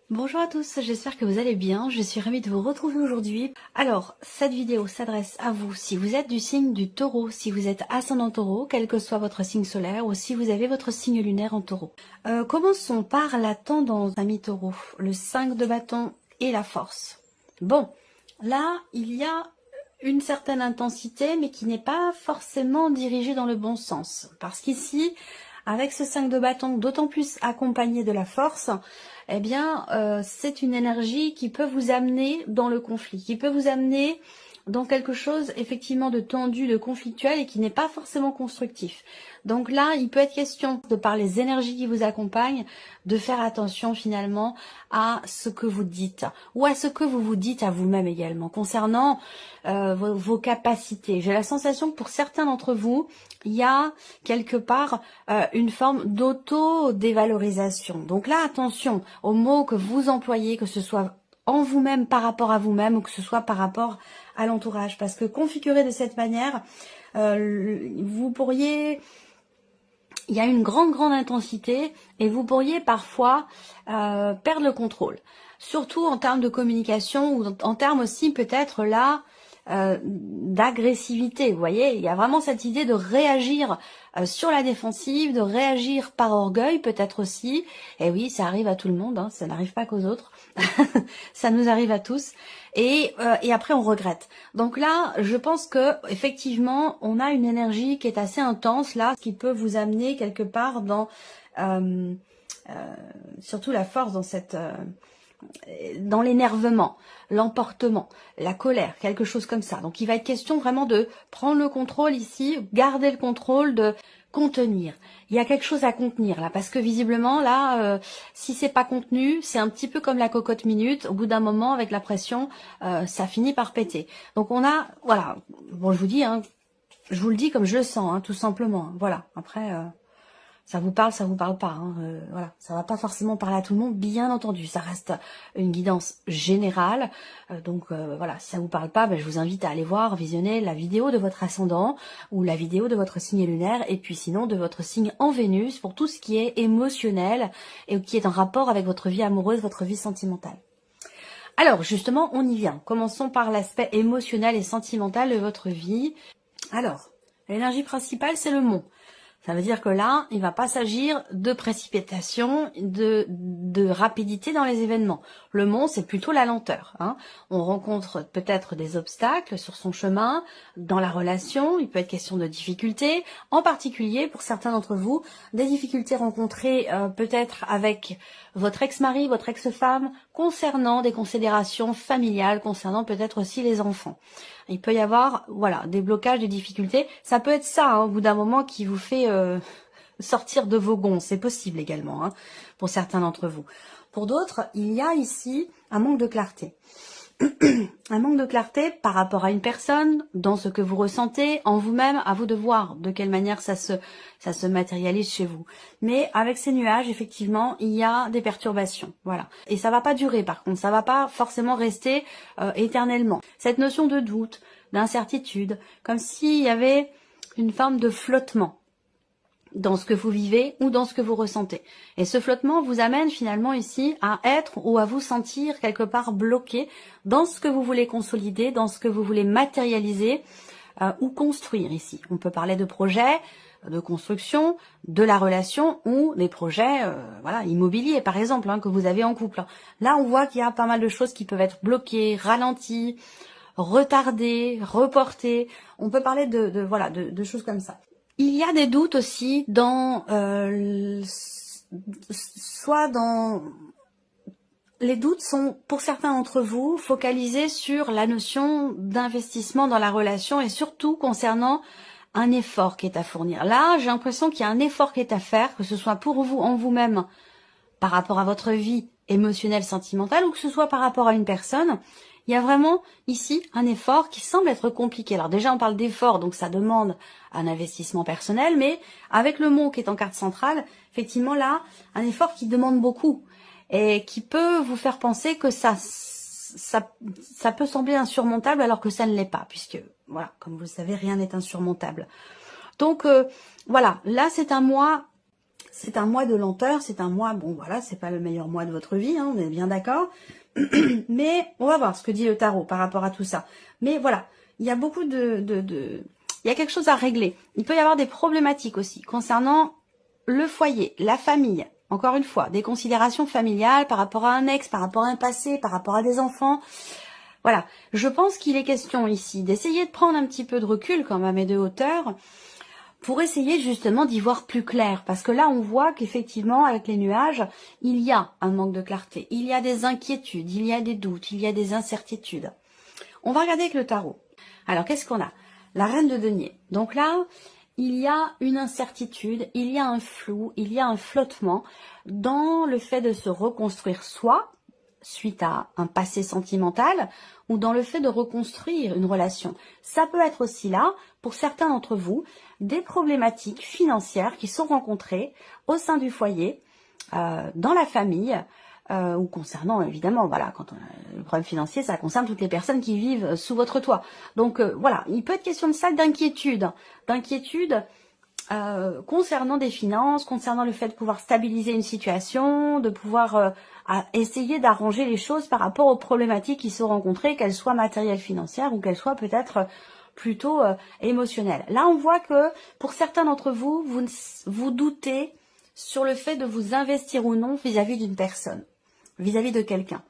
Bonjour à tous, j'espère que vous allez bien, je suis ravie de vous retrouver aujourd'hui. Alors, cette vidéo s'adresse à vous si vous êtes du signe du taureau, si vous êtes ascendant taureau, quel que soit votre signe solaire, ou si vous avez votre signe lunaire en taureau. Commençons par la tendance ami taureau, le 5 de bâton et la force. Bon, là, il y a une certaine intensité, mais qui n'est pas forcément dirigée dans le bon sens. Parce qu'ici, avec ce 5 de bâton, d'autant plus accompagné de la force, eh bien, c'est une énergie qui peut vous amener dans le conflit, qui peut vous amener dans quelque chose effectivement de tendu, de conflictuel et qui n'est pas forcément constructif. Donc là, il peut être question, de par les énergies qui vous accompagnent, de faire attention finalement à ce que vous dites ou à ce que vous vous dites à vous-même également concernant vos capacités. J'ai la sensation que pour certains d'entre vous, il y a quelque part une forme d'auto-dévalorisation. Donc là, attention aux mots que vous employez, que ce soit en vous-même par rapport à vous-même ou que ce soit par rapport à l'entourage. Parce que configuré de cette manière, vous pourriez... Il y a une grande intensité et vous pourriez parfois perdre le contrôle. Surtout en termes de communication ou en termes aussi peut-être là d'agressivité. Vous voyez, il y a vraiment cette idée de réagir sur la défensive, de réagir par orgueil peut-être aussi. Et oui, ça arrive à tout le monde, hein, ça n'arrive pas qu'aux autres. Ça nous arrive à tous. Et après on regrette. Donc là, je pense que effectivement, on a une énergie qui est assez intense là, qui peut vous amener quelque part dans surtout la force dans cette dans l'énervement, l'emportement, la colère, quelque chose comme ça. Donc il va être question vraiment de prendre le contrôle ici, garder le contrôle, de contenir. Il y a quelque chose à contenir là, parce que visiblement là, si c'est pas contenu, c'est un petit peu comme la cocotte minute. Au bout d'un moment, avec la pression, ça finit par péter. Donc on a, voilà, bon je vous dis, hein, je vous le dis comme je le sens, hein, tout simplement. Voilà, après... ça vous parle pas. Hein, voilà, ça va pas forcément parler à tout le monde, bien entendu. Ça reste une guidance générale. Voilà, si ça vous parle pas, je vous invite à aller voir, visionner la vidéo de votre ascendant ou la vidéo de votre signe lunaire et puis sinon de votre signe en Vénus pour tout ce qui est émotionnel et qui est en rapport avec votre vie amoureuse, votre vie sentimentale. Alors justement, on y vient. Commençons par l'aspect émotionnel et sentimental de votre vie. Alors, l'énergie principale, c'est le mont. Ça veut dire que là, il ne va pas s'agir de précipitation, de rapidité dans les événements. Le mont, c'est plutôt la lenteur. Hein. On rencontre peut-être des obstacles sur son chemin, dans la relation, il peut être question de difficultés, en particulier pour certains d'entre vous, des difficultés rencontrées peut-être avec votre ex-mari, votre ex-femme, concernant des considérations familiales, concernant peut-être aussi les enfants. Il peut y avoir, voilà, des blocages, des difficultés. Ça peut être ça, hein, au bout d'un moment, qui vous fait sortir de vos gonds. C'est possible également, hein, pour certains d'entre vous. Pour d'autres, il y a ici un manque de clarté. Un manque de clarté par rapport à une personne, dans ce que vous ressentez, en vous-même, à vous de voir de quelle manière ça se matérialise chez vous. Mais avec ces nuages, effectivement, il y a des perturbations, voilà. Et ça va pas durer par contre, ça va pas forcément rester éternellement. Cette notion de doute, d'incertitude, comme s'il y avait une forme de flottement dans ce que vous vivez ou dans ce que vous ressentez. Et ce flottement vous amène finalement ici à être ou à vous sentir quelque part bloqué dans ce que vous voulez consolider, dans ce que vous voulez matérialiser ou construire ici. On peut parler de projets, de construction, de la relation ou des projets voilà, immobiliers par exemple, hein, que vous avez en couple. Là, on voit qu'il y a pas mal de choses qui peuvent être bloquées, ralenties, retardées, reportées. On peut parler de choses comme ça. Il y a des doutes aussi dans les doutes sont pour certains d'entre vous focalisés sur la notion d'investissement dans la relation et surtout concernant un effort qui est à fournir. Là, j'ai l'impression qu'il y a un effort qui est à faire, que ce soit pour vous en vous-même par rapport à votre vie émotionnelle, sentimentale ou que ce soit par rapport à une personne. Il y a vraiment ici un effort qui semble être compliqué. Alors déjà, on parle d'effort, donc ça demande un investissement personnel, mais avec le mot qui est en carte centrale, effectivement là, un effort qui demande beaucoup et qui peut vous faire penser que ça peut sembler insurmontable alors que ça ne l'est pas, puisque, voilà, comme vous le savez, rien n'est insurmontable. Donc, voilà, là c'est un mois C'est un mois de lenteur, c'est un mois, bon voilà, c'est pas le meilleur mois de votre vie, hein, on est bien d'accord. Mais on va voir ce que dit le tarot par rapport à tout ça. Mais voilà, il y a beaucoup il y a quelque chose à régler. Il peut y avoir des problématiques aussi concernant le foyer, la famille. Encore une fois, des considérations familiales par rapport à un ex, par rapport à un passé, par rapport à des enfants. Voilà, je pense qu'il est question ici d'essayer de prendre un petit peu de recul quand même et de hauteur pour essayer justement d'y voir plus clair. Parce que là, on voit qu'effectivement, avec les nuages, il y a un manque de clarté. Il y a des inquiétudes, il y a des doutes, il y a des incertitudes. On va regarder avec le tarot. Alors, qu'est-ce qu'on a? La reine de denier. Donc là, il y a une incertitude, il y a un flou, il y a un flottement dans le fait de se reconstruire soi, suite à un passé sentimental, ou dans le fait de reconstruire une relation. Ça peut être aussi là, pour certains d'entre vous, des problématiques financières qui sont rencontrées au sein du foyer, dans la famille, ou concernant, évidemment, voilà, quand on a le problème financier, ça concerne toutes les personnes qui vivent sous votre toit. Donc voilà, il peut être question de ça, d'inquiétude concernant des finances, concernant le fait de pouvoir stabiliser une situation, de pouvoir essayer d'arranger les choses par rapport aux problématiques qui sont rencontrées, qu'elles soient matérielles, financières ou qu'elles soient peut-être plutôt émotionnelles. Là, on voit que pour certains d'entre vous, vous doutez sur le fait de vous investir ou non vis-à-vis d'une personne, vis-à-vis de quelqu'un.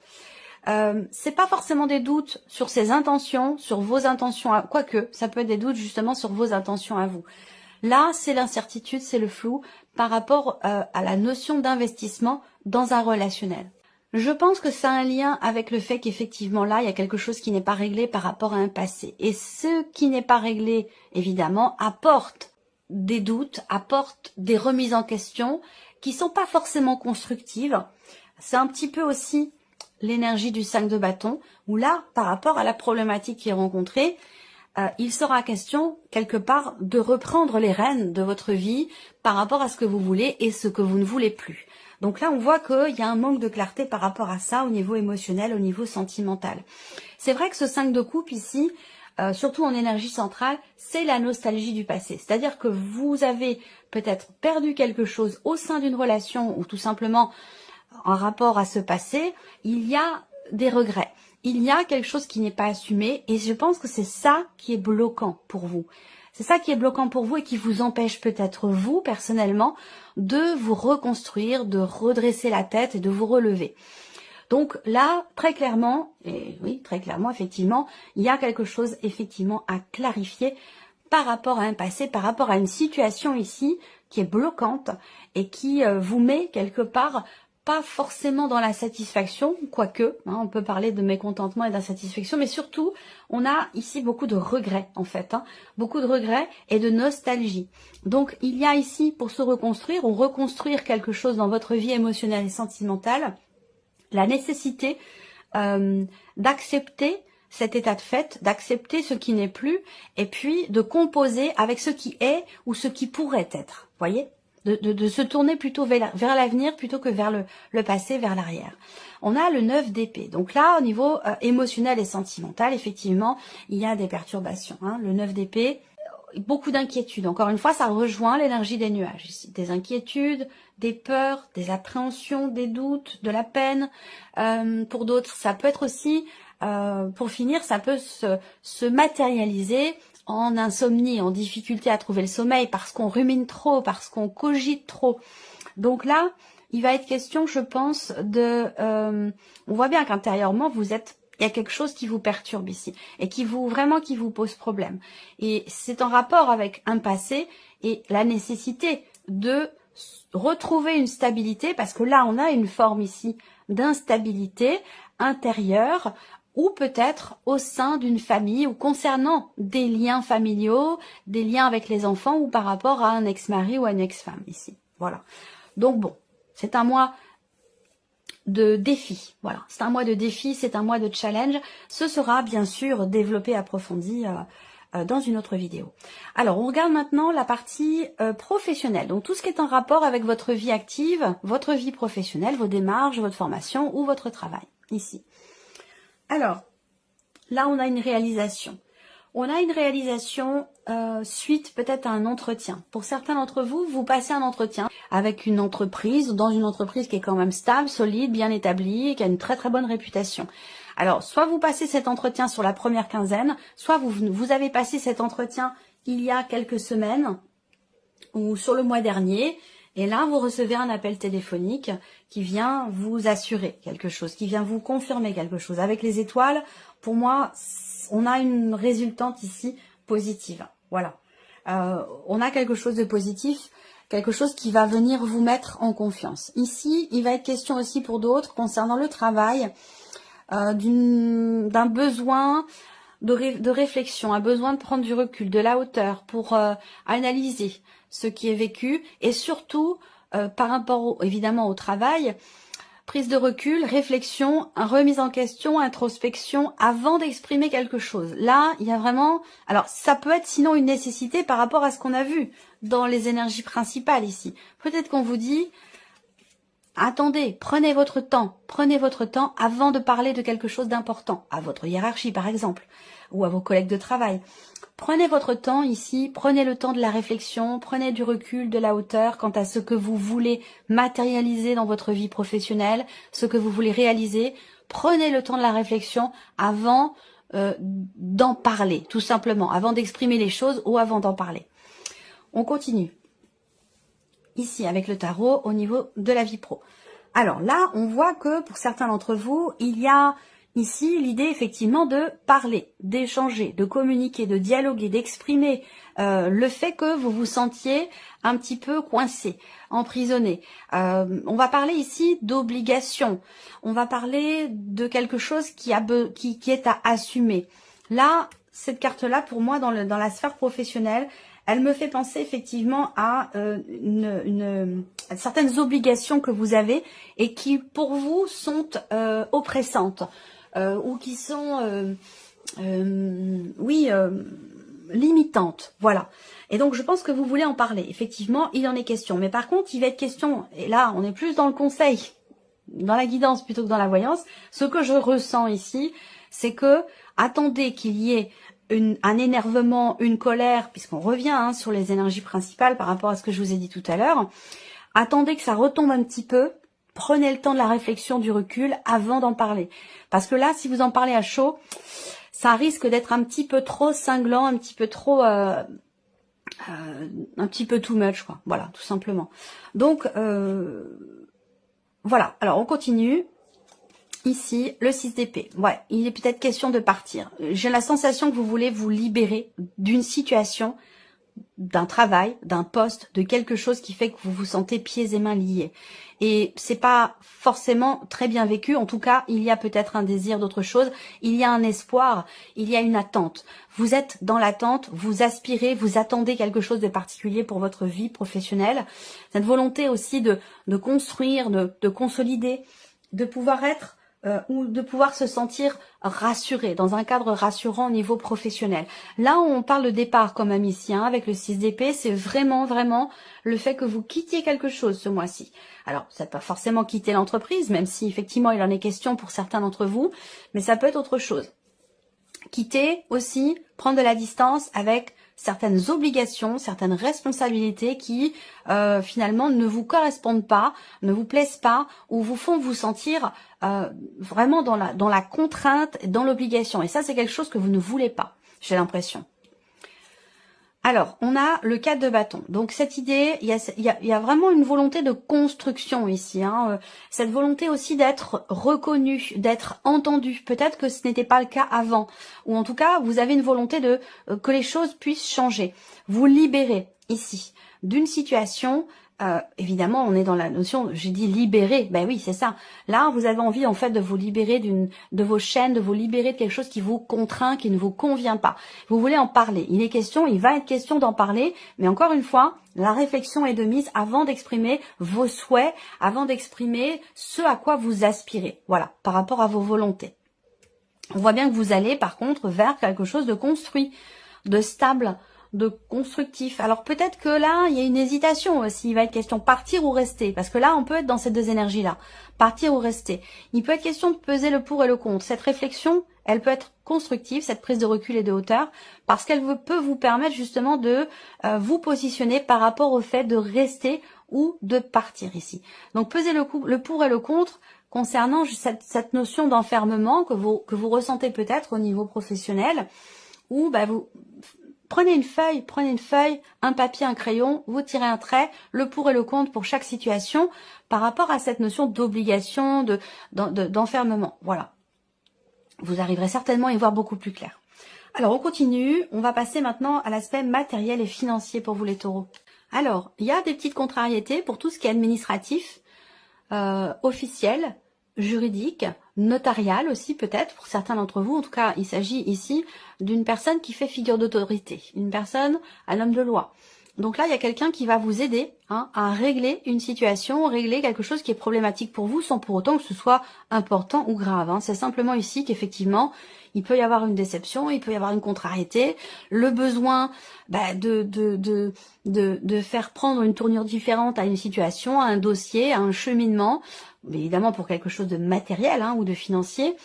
C'est pas forcément des doutes sur ses intentions, sur vos intentions, quoique ça peut être des doutes justement sur vos intentions à vous. Là, c'est l'incertitude, c'est le flou par rapport à la notion d'investissement dans un relationnel. Je pense que ça a un lien avec le fait qu'effectivement là, il y a quelque chose qui n'est pas réglé par rapport à un passé. Et ce qui n'est pas réglé, évidemment, apporte des doutes, apporte des remises en question qui sont pas forcément constructives. C'est un petit peu aussi l'énergie du 5 de bâton, où là, par rapport à la problématique qui est rencontrée, il sera question, quelque part, de reprendre les rênes de votre vie par rapport à ce que vous voulez et ce que vous ne voulez plus. Donc là, on voit qu'il y a un manque de clarté par rapport à ça au niveau émotionnel, au niveau sentimental. C'est vrai que ce 5 de coupe ici, surtout en énergie centrale, c'est la nostalgie du passé. C'est-à-dire que vous avez peut-être perdu quelque chose au sein d'une relation ou tout simplement en rapport à ce passé, il y a des regrets. Il y a quelque chose qui n'est pas assumé et je pense que c'est ça qui est bloquant pour vous. C'est ça qui est bloquant pour vous et qui vous empêche peut-être vous, personnellement, de vous reconstruire, de redresser la tête et de vous relever. Donc là, très clairement, et oui, très clairement, effectivement, il y a quelque chose, effectivement, à clarifier par rapport à un passé, par rapport à une situation ici qui est bloquante et qui vous met quelque part pas forcément dans la satisfaction, quoique, hein, on peut parler de mécontentement et d'insatisfaction, mais surtout, on a ici beaucoup de regrets, en fait, hein, beaucoup de regrets et de nostalgie. Donc, il y a ici, pour se reconstruire ou reconstruire quelque chose dans votre vie émotionnelle et sentimentale, la nécessité d'accepter cet état de fait, d'accepter ce qui n'est plus, et puis de composer avec ce qui est ou ce qui pourrait être, voyez ? De se tourner plutôt vers l'avenir plutôt que vers le passé, vers l'arrière. On a le 9 d'épée. Donc là, au niveau émotionnel et sentimental, effectivement, il y a des perturbations. Hein. Le 9 d'épée, beaucoup d'inquiétudes. Encore une fois, ça rejoint l'énergie des nuages ici. Des inquiétudes, des peurs, des appréhensions, des doutes, de la peine. Pour d'autres, ça peut être aussi, pour finir, ça peut se matérialiser en insomnie, en difficulté à trouver le sommeil, parce qu'on rumine trop, parce qu'on cogite trop. Donc là, il va être question, je pense, on voit bien qu'intérieurement, il y a quelque chose qui vous perturbe ici, et qui vous pose problème. Et c'est en rapport avec un passé, et la nécessité de retrouver une stabilité, parce que là, on a une forme ici d'instabilité intérieure, ou peut-être au sein d'une famille ou concernant des liens familiaux, des liens avec les enfants ou par rapport à un ex-mari ou à une ex-femme ici. Voilà. Donc bon, c'est un mois de défi. Voilà, c'est un mois de défi, c'est un mois de challenge. Ce sera bien sûr développé, approfondi dans une autre vidéo. Alors, on regarde maintenant la partie professionnelle. Donc tout ce qui est en rapport avec votre vie active, votre vie professionnelle, vos démarches, votre formation ou votre travail ici. Alors, là, on a une réalisation. On a une réalisation suite peut-être à un entretien. Pour certains d'entre vous, vous passez un entretien. avec une entreprise, dans une entreprise qui est quand même stable, solide, bien établie, et qui a une très très bonne réputation. Alors, soit vous passez cet entretien sur la première quinzaine, soit vous avez passé cet entretien il y a quelques semaines, ou sur le mois dernier, et là, vous recevez un appel téléphonique qui vient vous assurer quelque chose, qui vient vous confirmer quelque chose. Avec les étoiles, pour moi, on a une résultante ici positive. Voilà. On a quelque chose de positif, quelque chose qui va venir vous mettre en confiance. Ici, il va être question aussi pour d'autres, concernant le travail, d'un besoin de réflexion, un besoin de prendre du recul, de la hauteur pour analyser ce qui est vécu et surtout par rapport évidemment au travail, prise de recul, réflexion, remise en question, introspection avant d'exprimer quelque chose. Là, il y a vraiment... Alors, ça peut être sinon une nécessité par rapport à ce qu'on a vu dans les énergies principales ici. Peut-être qu'on vous dit... Attendez, prenez votre temps avant de parler de quelque chose d'important, à votre hiérarchie par exemple, ou à vos collègues de travail. Prenez votre temps ici, prenez le temps de la réflexion, prenez du recul, de la hauteur quant à ce que vous voulez matérialiser dans votre vie professionnelle, ce que vous voulez réaliser. Prenez le temps de la réflexion avant d'en parler, tout simplement, avant d'exprimer les choses ou avant d'en parler. On continue. Ici, avec le tarot, au niveau de la vie pro. Alors là, on voit que pour certains d'entre vous, il y a ici l'idée effectivement de parler, d'échanger, de communiquer, de dialoguer, d'exprimer le fait que vous vous sentiez un petit peu coincé, emprisonné. On va parler ici d'obligation. On va parler de quelque chose qui est à assumer. Là, cette carte-là, pour moi, dans la sphère professionnelle, elle me fait penser effectivement à certaines obligations que vous avez et qui pour vous sont oppressantes ou qui sont limitantes. Voilà. Et donc je pense que vous voulez en parler. Effectivement, il en est question. Mais par contre, il va être question, et là on est plus dans le conseil, dans la guidance plutôt que dans la voyance, ce que je ressens ici, c'est que attendez qu'il y ait un énervement, une colère, puisqu'on revient sur les énergies principales par rapport à ce que je vous ai dit tout à l'heure. Attendez que ça retombe un petit peu, prenez le temps de la réflexion, du recul avant d'en parler. Parce que là, si vous en parlez à chaud, ça risque d'être un petit peu trop cinglant, un petit peu trop... un petit peu too much, quoi. Voilà, tout simplement. Donc, voilà. Alors, on continue. Ici, le 6 d'épée. Ouais, il est peut-être question de partir. J'ai la sensation que vous voulez vous libérer d'une situation, d'un travail, d'un poste, de quelque chose qui fait que vous vous sentez pieds et mains liés. Et c'est pas forcément très bien vécu. En tout cas, il y a peut-être un désir d'autre chose. Il y a un espoir. Il y a une attente. Vous êtes dans l'attente. Vous aspirez. Vous attendez quelque chose de particulier pour votre vie professionnelle. Cette volonté aussi de construire, de consolider, de pouvoir être ou de pouvoir se sentir rassuré, dans un cadre rassurant au niveau professionnel. Là où on parle de départ comme même ici, avec le 6 d'épée, c'est vraiment le fait que vous quittiez quelque chose ce mois-ci. Alors, ça ne peut pas forcément quitter l'entreprise, même si effectivement il en est question pour certains d'entre vous, mais ça peut être autre chose. Quitter aussi, prendre de la distance avec certaines obligations, certaines responsabilités qui finalement ne vous correspondent pas, ne vous plaisent pas ou vous font vous sentir vraiment dans la contrainte, dans l'obligation. Et ça, c'est quelque chose que vous ne voulez pas, j'ai l'impression. Alors, on a le 4 de bâton. Donc, cette idée, il y a vraiment une volonté de construction ici. Cette volonté aussi d'être reconnu, d'être entendu. Peut-être que ce n'était pas le cas avant. Ou en tout cas, vous avez une volonté de que les choses puissent changer. Vous libérer ici d'une situation... évidemment, on est dans la notion, j'ai dit libérer, ben oui, c'est ça. Là, vous avez envie en fait de vous libérer de vos chaînes, de vous libérer de quelque chose qui vous contraint, qui ne vous convient pas. Vous voulez en parler. Il va être question d'en parler, mais encore une fois, la réflexion est de mise avant d'exprimer vos souhaits, avant d'exprimer ce à quoi vous aspirez. Voilà, par rapport à vos volontés. On voit bien que vous allez, par contre, vers quelque chose de construit, de stable, de constructif. Alors peut-être que là, il y a une hésitation aussi. Il va être question partir ou rester. Parce que là, on peut être dans ces deux énergies-là. Partir ou rester. Il peut être question de peser le pour et le contre. Cette réflexion, elle peut être constructive, cette prise de recul et de hauteur, parce qu'elle peut vous permettre justement de vous positionner par rapport au fait de rester ou de partir ici. Donc peser le pour et le contre concernant cette notion d'enfermement que vous ressentez peut-être au niveau professionnel, où vous prenez une feuille, un papier, un crayon, vous tirez un trait, le pour et le contre pour chaque situation par rapport à cette notion d'obligation, d'enfermement. Voilà. Vous arriverez certainement à y voir beaucoup plus clair. Alors, on continue. On va passer maintenant à l'aspect matériel et financier pour vous les taureaux. Alors, il y a des petites contrariétés pour tout ce qui est administratif, officiel, juridique, notarial aussi peut-être pour certains d'entre vous. En tout cas, il s'agit ici d'une personne qui fait figure d'autorité, une personne, un homme de loi. Donc là, il y a quelqu'un qui va vous aider à régler une situation, régler quelque chose qui est problématique pour vous, sans pour autant que ce soit important ou grave. C'est simplement ici qu'effectivement, il peut y avoir une déception, il peut y avoir une contrariété, le besoin de faire prendre une tournure différente à une situation, à un dossier, à un cheminement, mais évidemment pour quelque chose de matériel ou de financier,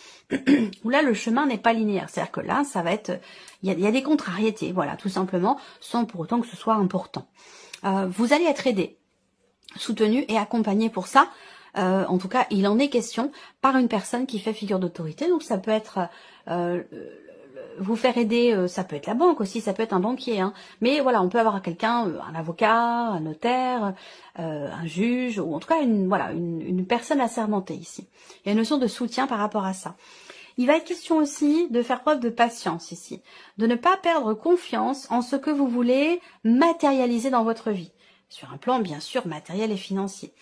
où là le chemin n'est pas linéaire. C'est-à-dire que là, ça va être, il y a des contrariétés, voilà, tout simplement, sans pour autant que ce soit important. Vous allez être aidé, soutenu et accompagné pour ça. En tout cas, il en est question par une personne qui fait figure d'autorité. Donc ça peut être vous faire aider, ça peut être la banque aussi, ça peut être un banquier. Mais voilà, on peut avoir quelqu'un, un avocat, un notaire, un juge, ou en tout cas une personne assermentée ici. Il y a une notion de soutien par rapport à ça. Il va être question aussi de faire preuve de patience ici, de ne pas perdre confiance en ce que vous voulez matérialiser dans votre vie, sur un plan bien sûr matériel et financier.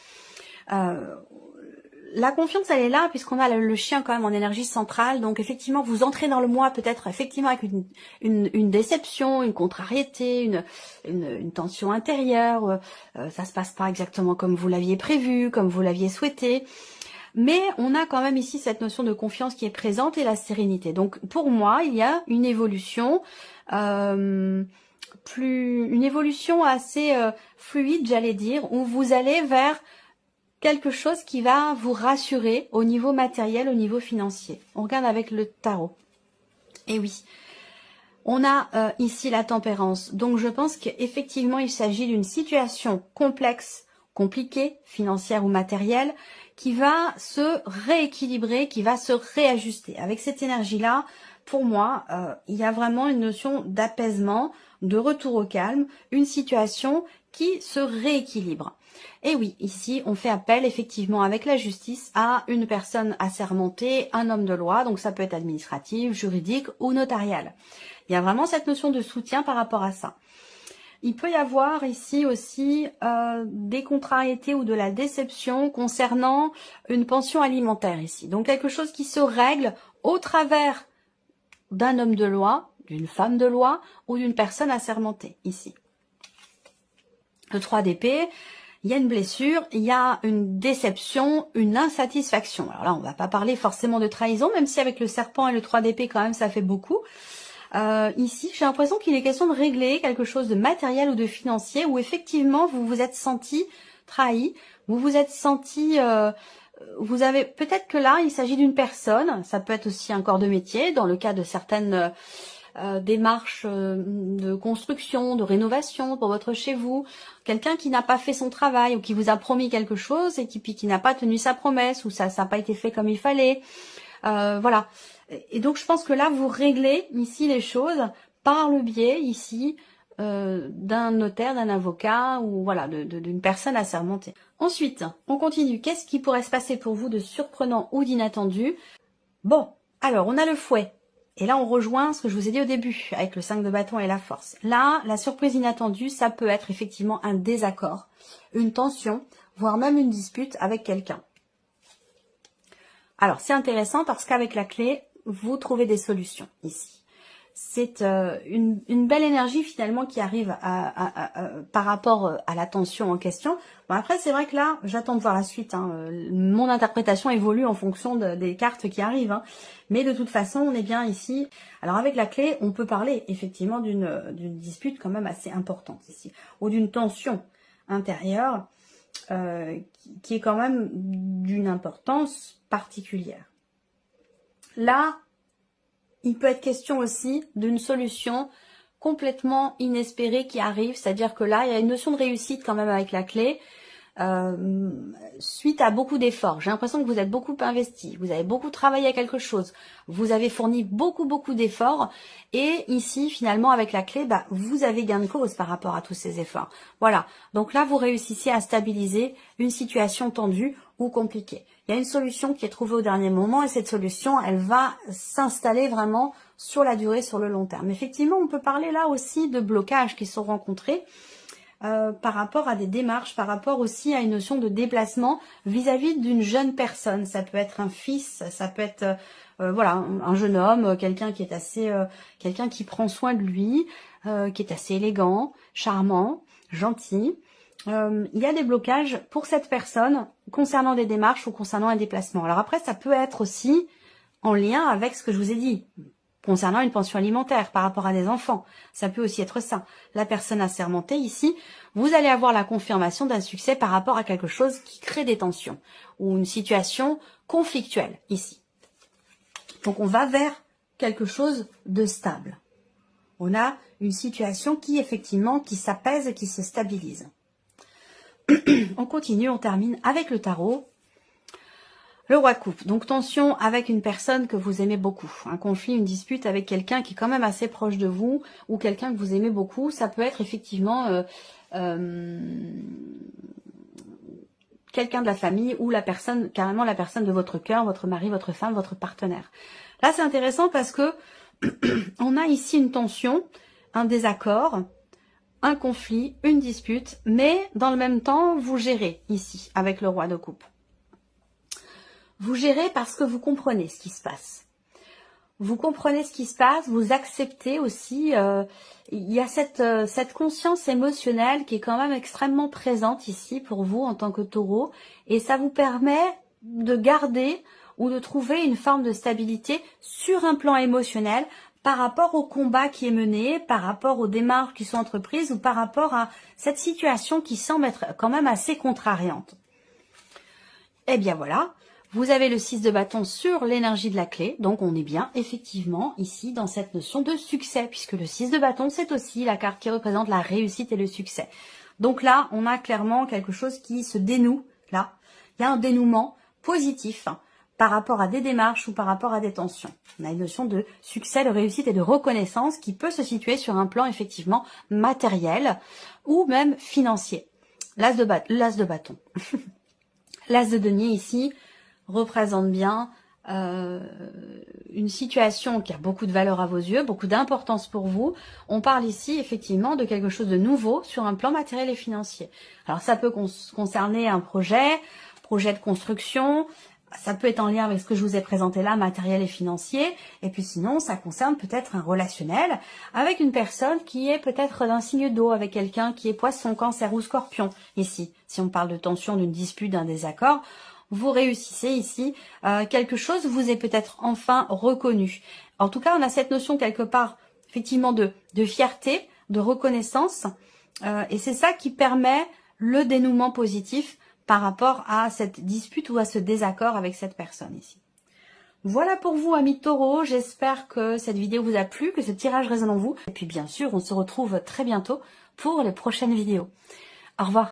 La confiance, elle est là puisqu'on a le chien quand même en énergie centrale. Donc effectivement, vous entrez dans le mois peut-être effectivement avec une déception, une contrariété, une tension intérieure. Ça se passe pas exactement comme vous l'aviez prévu, comme vous l'aviez souhaité. Mais on a quand même ici cette notion de confiance qui est présente et la sérénité. Donc pour moi, il y a une évolution, une évolution assez fluide, j'allais dire, où vous allez vers quelque chose qui va vous rassurer au niveau matériel, au niveau financier. On regarde avec le tarot. Et oui, on a ici la tempérance. Donc je pense qu'effectivement, il s'agit d'une situation complexe, compliquée, financière ou matérielle, qui va se rééquilibrer, qui va se réajuster. Avec cette énergie-là, pour moi, il y a vraiment une notion d'apaisement, de retour au calme, une situation qui se rééquilibre. Et oui, ici, on fait appel effectivement avec la justice à une personne assermentée, un homme de loi, donc ça peut être administratif, juridique ou notarial. Il y a vraiment cette notion de soutien par rapport à ça. Il peut y avoir ici aussi des contrariétés ou de la déception concernant une pension alimentaire ici. Donc quelque chose qui se règle au travers d'un homme de loi, d'une femme de loi ou d'une personne assermentée ici. Le 3 d'épée, il y a une blessure, il y a une déception, une insatisfaction. Alors là, on va pas parler forcément de trahison, même si avec le serpent et le 3 d'épée, quand même, ça fait beaucoup. Ici, j'ai l'impression qu'il est question de régler quelque chose de matériel ou de financier, où effectivement, vous vous êtes senti trahi, vous vous êtes senti... vous avez peut-être que là, il s'agit d'une personne, ça peut être aussi un corps de métier, dans le cas de certaines... démarches de construction, de rénovation pour votre chez vous, quelqu'un qui n'a pas fait son travail ou qui vous a promis quelque chose et qui n'a pas tenu sa promesse ou ça n'a pas été fait comme il fallait. Voilà. Et donc je pense que là vous réglez ici les choses par le biais ici d'un notaire, d'un avocat ou voilà d'une personne assermentée. Ensuite, on continue. Qu'est-ce qui pourrait se passer pour vous de surprenant ou d'inattendu? Bon, alors on a le fouet. Et là, on rejoint ce que je vous ai dit au début, avec le 5 de bâton et la force. Là, la surprise inattendue, ça peut être effectivement un désaccord, une tension, voire même une dispute avec quelqu'un. Alors, c'est intéressant parce qu'avec la clé, vous trouvez des solutions ici. c'est une belle énergie finalement qui arrive par rapport à la tension en question. Bon, après, c'est vrai que là, j'attends de voir la suite. Mon interprétation évolue en fonction des cartes qui arrivent. Mais de toute façon, on est bien ici. Alors avec la clé, on peut parler effectivement d'une dispute quand même assez importante ici, ou d'une tension intérieure qui est quand même d'une importance particulière. Là, il peut être question aussi d'une solution complètement inespérée qui arrive, c'est-à-dire que là, il y a une notion de réussite quand même avec la clé, suite à beaucoup d'efforts. J'ai l'impression que vous êtes beaucoup investi, vous avez beaucoup travaillé à quelque chose, vous avez fourni beaucoup d'efforts, et ici, finalement, avec la clé, vous avez gain de cause par rapport à tous ces efforts. Voilà, donc là, vous réussissez à stabiliser une situation tendue ou compliquée. Il y a une solution qui est trouvée au dernier moment, et cette solution, elle va s'installer vraiment sur la durée, sur le long terme. Effectivement, on peut parler là aussi de blocages qui sont rencontrés, par rapport à des démarches, par rapport aussi à une notion de déplacement vis-à-vis d'une jeune personne. Ça peut être un fils, ça peut être voilà, un jeune homme, quelqu'un qui est assez, quelqu'un qui prend soin de lui, qui est assez élégant, charmant, gentil. Il y a des blocages pour cette personne concernant des démarches ou concernant un déplacement. Alors après, ça peut être aussi en lien avec ce que je vous ai dit, concernant une pension alimentaire par rapport à des enfants. Ça peut aussi être ça. La personne assermentée ici, vous allez avoir la confirmation d'un succès par rapport à quelque chose qui crée des tensions ou une situation conflictuelle ici. Donc on va vers quelque chose de stable. On a une situation qui effectivement qui s'apaise et qui se stabilise. On continue, on termine avec le tarot. Le roi de coupe, donc tension avec une personne que vous aimez beaucoup, un conflit, une dispute avec quelqu'un qui est quand même assez proche de vous, ou quelqu'un que vous aimez beaucoup, ça peut être effectivement quelqu'un de la famille, ou la personne, carrément la personne de votre cœur, votre mari, votre femme, votre partenaire. Là c'est intéressant parce que on a ici une tension, un désaccord, un conflit, une dispute, mais dans le même temps vous gérez ici avec le roi de coupe. Vous gérez parce que vous comprenez ce qui se passe. Vous comprenez ce qui se passe, vous acceptez aussi, il y a cette conscience émotionnelle qui est quand même extrêmement présente ici pour vous en tant que taureau, et ça vous permet de garder ou de trouver une forme de stabilité sur un plan émotionnel par rapport au combat qui est mené, par rapport aux démarches qui sont entreprises ou par rapport à cette situation qui semble être quand même assez contrariante. Eh bien voilà. Vous avez le 6 de bâton sur l'énergie de la clé, donc on est bien effectivement ici dans cette notion de succès, puisque le 6 de bâton c'est aussi la carte qui représente la réussite et le succès. Donc là, on a clairement quelque chose qui se dénoue, là. Il y a un dénouement positif par rapport à des démarches ou par rapport à des tensions. On a une notion de succès, de réussite et de reconnaissance qui peut se situer sur un plan effectivement matériel ou même financier. L'as de bâton. L'as de denier ici représente bien une situation qui a beaucoup de valeur à vos yeux, beaucoup d'importance pour vous. On parle ici effectivement de quelque chose de nouveau sur un plan matériel et financier. Alors ça peut concerner un projet de construction, ça peut être en lien avec ce que je vous ai présenté là, matériel et financier, et puis sinon ça concerne peut-être un relationnel avec une personne qui est peut-être d'un signe d'eau, avec quelqu'un qui est poisson, cancer ou scorpion ici. Si on parle de tension, d'une dispute, d'un désaccord, vous réussissez ici, quelque chose vous est peut-être enfin reconnu. En tout cas, on a cette notion quelque part, effectivement, de fierté, de reconnaissance, et c'est ça qui permet le dénouement positif par rapport à cette dispute ou à ce désaccord avec cette personne ici. Voilà pour vous, amis taureaux, j'espère que cette vidéo vous a plu, que ce tirage résonne en vous, et puis bien sûr, on se retrouve très bientôt pour les prochaines vidéos. Au revoir.